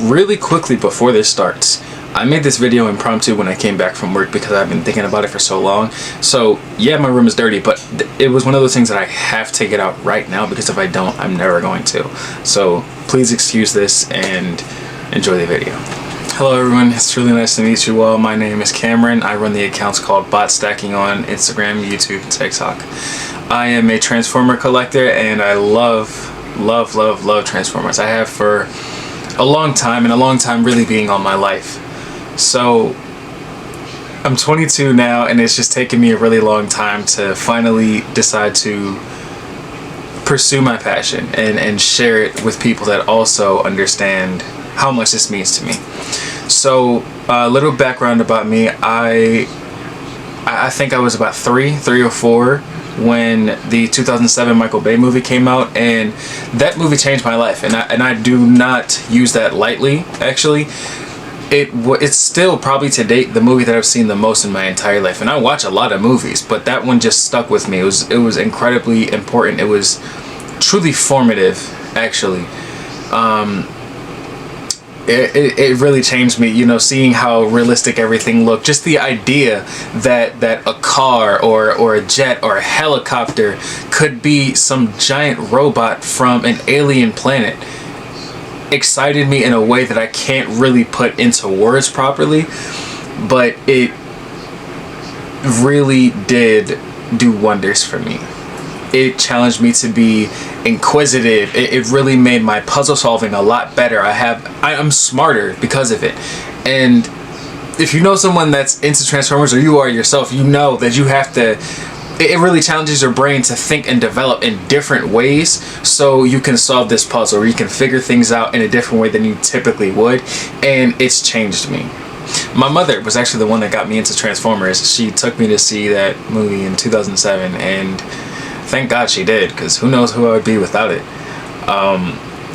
really quickly before this starts, I made this video impromptu when I came back from work because I've been thinking about it for so long. So yeah, my room is dirty, but it was one of those things that I have to get out right now, because if I don't, I'm never going to. So please excuse this and enjoy the video. Hello everyone, it's really nice to meet you all. My name is Cameron. I run the accounts called Botstacking on Instagram, YouTube, and TikTok. I am a Transformer collector and I love Transformers. I have for a long time, and a long time really being all my life. So I'm 22 now, and it's just taken me a really long time to finally decide to pursue my passion and share it with people that also understand how much this means to me. So a little background about me. I think I was about three or four when the 2007 Michael Bay movie came out, and that movie changed my life, and I do not use that lightly. Actually, it's still probably to date the movie that I've seen the most in my entire life, and I watch a lot of movies, but that one just stuck with me. It was incredibly important. It was truly formative, actually. It really changed me, you know, seeing how realistic everything looked. Just the idea that a car or a jet or a helicopter could be some giant robot from an alien planet excited me in a way that I can't really put into words properly, but it really did do wonders for me. It challenged me to be inquisitive. It really made my puzzle solving a lot better. I'm smarter because of it. And if you know someone that's into Transformers, or you are yourself, you know that you have to, it really challenges your brain to think and develop in different ways so you can solve this puzzle, or you can figure things out in a different way than you typically would. And it's changed me. My mother was actually the one that got me into Transformers. She took me to see that movie in 2007, and thank God she did, because who knows who I would be without it.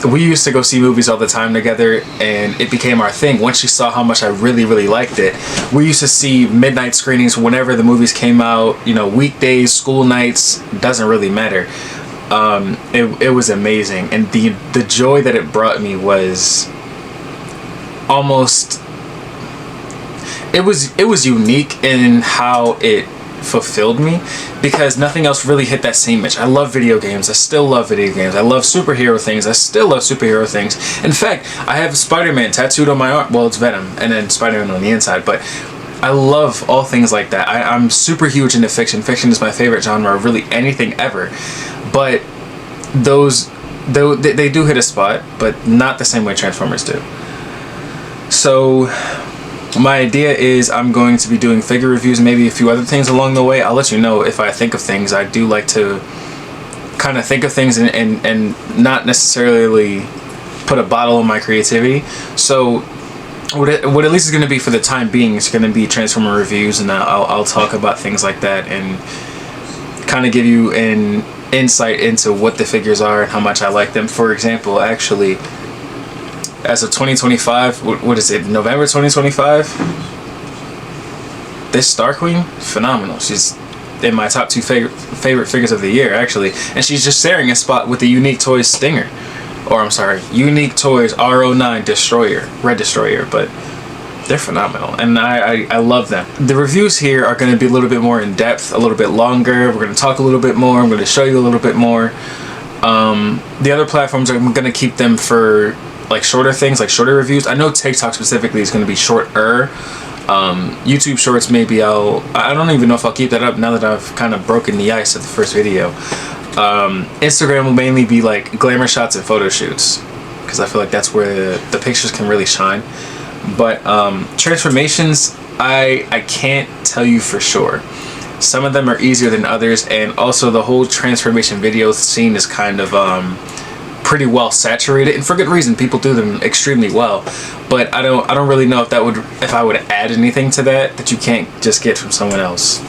We used to go see movies all the time together, and it became our thing. Once she saw how much I really liked it, we used to see midnight screenings whenever the movies came out, you know, weekdays, school nights, doesn't really matter. It was amazing, and the joy that it brought me was almost, it was unique in how it fulfilled me, because nothing else really hit that same itch. I love video games. I still love video games. I love superhero things. I still love superhero things. In fact, I have Spider-Man tattooed on my arm. Well, it's Venom, and then Spider-Man on the inside, but I love all things like that. I'm super huge into fiction. Fiction is my favorite genre of really anything ever. But they do hit a spot, but not the same way Transformers do. So my idea is I'm going to be doing figure reviews, maybe a few other things along the way. I'll let you know if I think of things. I do like to kind of think of things and not necessarily put a bottle on my creativity. So what at least is going to be for the time being is going to be Transformer reviews, and I'll talk about things like that and kind of give you an insight into what the figures are and how much I like them. For example, actually, as of 2025, what is it, November 2025? This Star Queen, phenomenal. She's in my top 2 favorite figures of the year, actually. And she's just sharing a spot with the Unique Toys Stinger. Or, I'm sorry, Unique Toys R09 Destroyer, Red Destroyer, but they're phenomenal, and I love them. The reviews here are going to be a little bit more in depth, a little bit longer. We're going to talk a little bit more. I'm going to show you a little bit more. The other platforms, I'm going to keep them for like shorter things, like shorter reviews. I know TikTok specifically is going to be shorter. YouTube Shorts, maybe I don't even know if I'll keep that up now that I've kind of broken the ice of the first video. Instagram will mainly be like glamour shots and photo shoots, because I feel like that's where the pictures can really shine. But transformations, I can't tell you for sure. Some of them are easier than others, and also the whole transformation video scene is kind of pretty well saturated, and for good reason. People do them extremely well, but I don't really know if I would add anything to that you can't just get from someone else.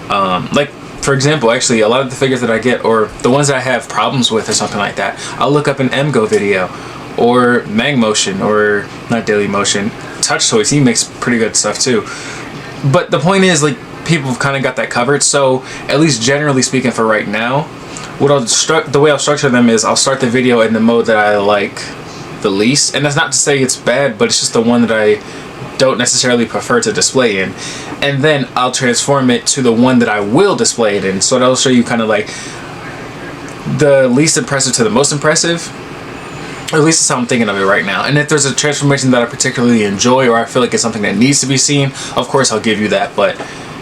Like, for example, actually, a lot of the figures that I get, or the ones that I have problems with or something like that, I'll look up an MGO video, or Mag Motion, or not Daily Motion, Touch Toys. He makes pretty good stuff too. But the point is, like, people have kind of got that covered. So at least generally speaking, for right now, the way I'll structure them is I'll start the video in the mode that I like the least. And that's not to say it's bad, but it's just the one that I don't necessarily prefer to display in. And then I'll transform it to the one that I will display it in. So that'll show you kind of like the least impressive to the most impressive. Or at least that's how I'm thinking of it right now. And if there's a transformation that I particularly enjoy, or I feel like it's something that needs to be seen, of course I'll give you that, but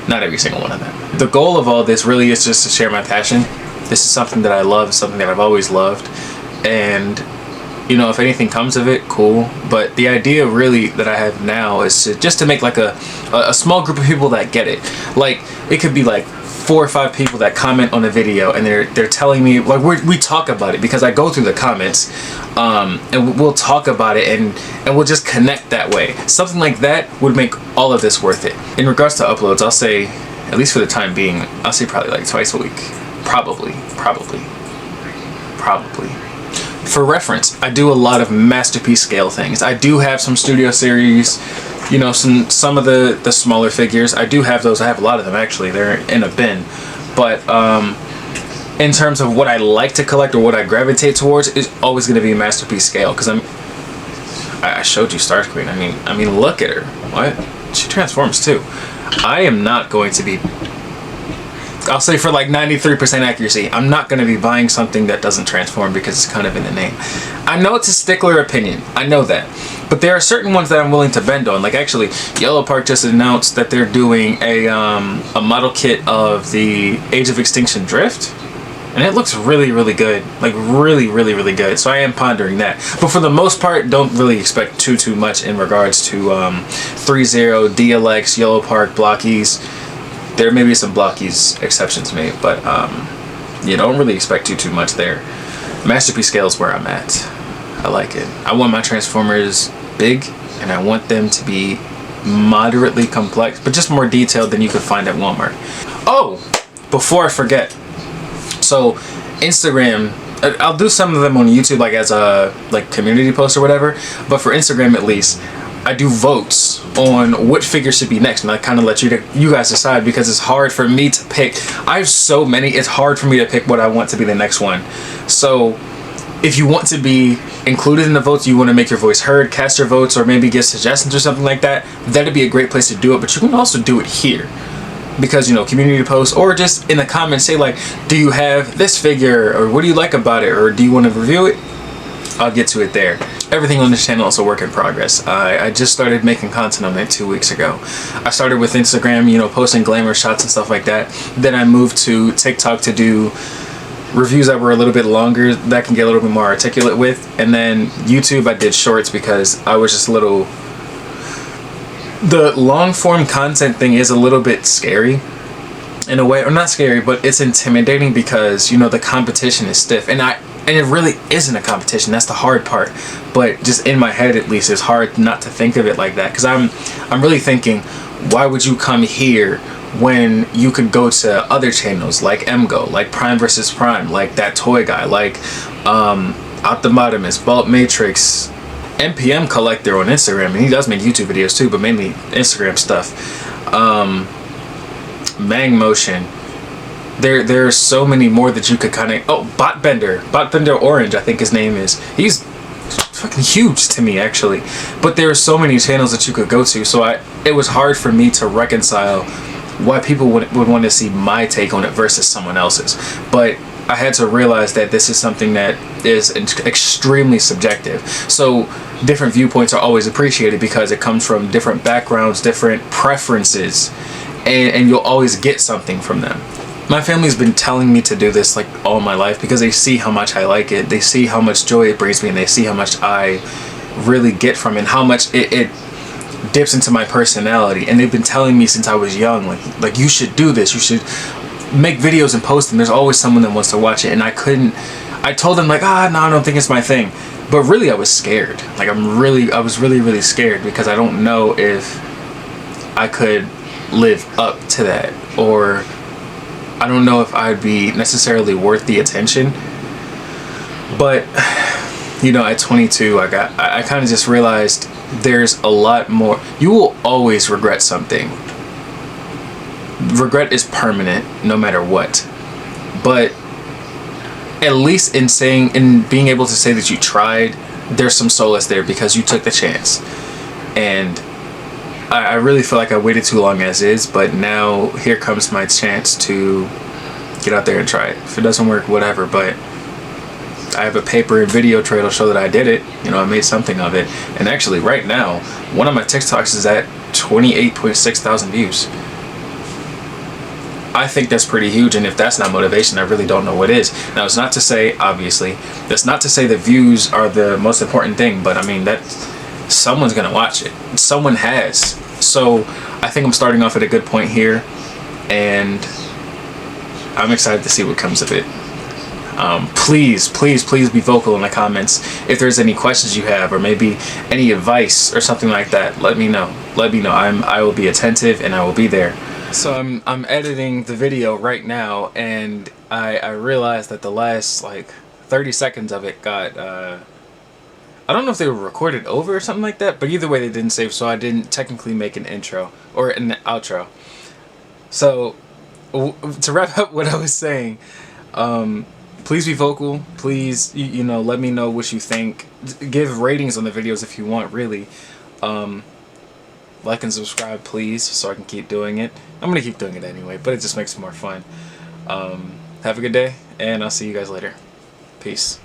not every single one of them. The goal of all this really is just to share my passion. This is something that I love, something that I've always loved. And, you know, if anything comes of it, cool. But the idea really that I have now is to make like a small group of people that get it. Like, it could be like 4 or 5 people that comment on a video, and they're telling me, like, we talk about it, because I go through the comments, and we'll talk about it, and we'll just connect that way. Something like that would make all of this worth it. In regards to uploads, I'll say, at least for the time being, I'll say probably like twice a week. Probably. For reference, I do a lot of masterpiece scale things. I do have some studio series, you know, some of the smaller figures. I do have those. I have a lot of them, actually. They're in a bin. But in terms of what I like to collect or what I gravitate towards, is always going to be masterpiece scale. Because I showed you Starscream. I mean, look at her. What? She transforms too. I am not going to be, I'll say for like 93% accuracy, I'm not going to be buying something that doesn't transform, because it's kind of in the name. I know it's a stickler opinion. I know that. But there are certain ones that I'm willing to bend on. Like, actually, Yellow Park just announced that they're doing a model kit of the Age of Extinction Drift. And it looks really, really good. Like, really, really, really good. So I am pondering that. But for the most part, don't really expect too much in regards to 3.0, DLX, Yellow Park, Blockies. There may be some Blockies exceptions made, but you don't really expect too much there. Masterpiece scale is where I'm at. I like it. I want my Transformers big, and I want them to be moderately complex, but just more detailed than you could find at Walmart. Oh, before I forget. So Instagram, I'll do some of them on YouTube, like as a community post or whatever, but for Instagram at least, I do votes on what figure should be next, and I kind of let you guys decide, because it's hard for me to pick. I have so many, it's hard for me to pick what I want to be the next one. So if you want to be included in the votes, you want to make your voice heard, cast your votes, or maybe give suggestions or something like that, that'd be a great place to do it. But you can also do it here, because, you know, community posts, or just in the comments say like, do you have this figure, or what do you like about it, or do you want to review it? I'll get to it there. Everything on this channel is a work in progress. I just started making content on it 2 weeks ago. I started with Instagram, you know, posting glamour shots and stuff like that. Then I moved to TikTok to do reviews that were a little bit longer, that I can get a little bit more articulate with. And then YouTube, I did shorts, because I was just a little... The long form content thing is a little bit scary in a way, or not scary, but it's intimidating, because, you know, the competition is stiff, and it really isn't a competition. That's the hard part. But just in my head, at least, it's hard not to think of it like that, because I'm really thinking, why would you come here when you could go to other channels like MGO, like Prime vs. Prime, like That Toy Guy, like Optimus, Bulk Matrix, NPM Collector on Instagram, and he does make YouTube videos too, but mainly Instagram stuff. Mang Motion. There are so many more that you could kind of... Oh, Botbender Orange, I think his name is. He's fucking huge to me, actually. But there are so many channels that you could go to, so it was hard for me to reconcile why people would want to see my take on it versus someone else's. But I had to realize that this is something that is extremely subjective. So different viewpoints are always appreciated, because it comes from different backgrounds, different preferences, and you'll always get something from them. My family's been telling me to do this like all my life, because they see how much I like it. They see how much joy it brings me, and they see how much I really get from it, and how much it dips into my personality. And they've been telling me since I was young, like you should do this, you should make videos and post them. There's always someone that wants to watch it. And I told them like, no, I don't think it's my thing. But really I was scared. Like I was really scared, because I don't know if I could live up to that, or I don't know if I'd be necessarily worth the attention. But, you know, at 22, I kind of just realized there's a lot more. You will always regret something. Regret is permanent, no matter what. But at least in being able to say that you tried, there's some solace there because you took the chance. And I really feel like I waited too long as is, but now here comes my chance to get out there and try it. If it doesn't work, whatever, but I have a paper and video trail to show that I did it. You know, I made something of it. And actually, right now, one of my TikToks is at 28.6 thousand views. I think that's pretty huge, and if that's not motivation, I really don't know what is. Now, it's not to say, obviously, that's not to say that views are the most important thing, but I mean, that someone's gonna watch it. Someone has. So I think I'm starting off at a good point here, and I'm excited to see what comes of it. Please be vocal in the comments. If there's any questions you have, or maybe any advice or something like that, let me know. I will be attentive and I will be there. So I'm editing the video right now, and I realized that the last like 30 seconds of it got I don't know if they were recorded over or something like that, but either way they didn't save, so I didn't technically make an intro or an outro. So to wrap up what I was saying, please be vocal. Please, you know, let me know what you think. Give ratings on the videos if you want, really. Like and subscribe, please, so I can keep doing it. I'm gonna keep doing it anyway, but it just makes it more fun. Have a good day, and I'll see you guys later. Peace.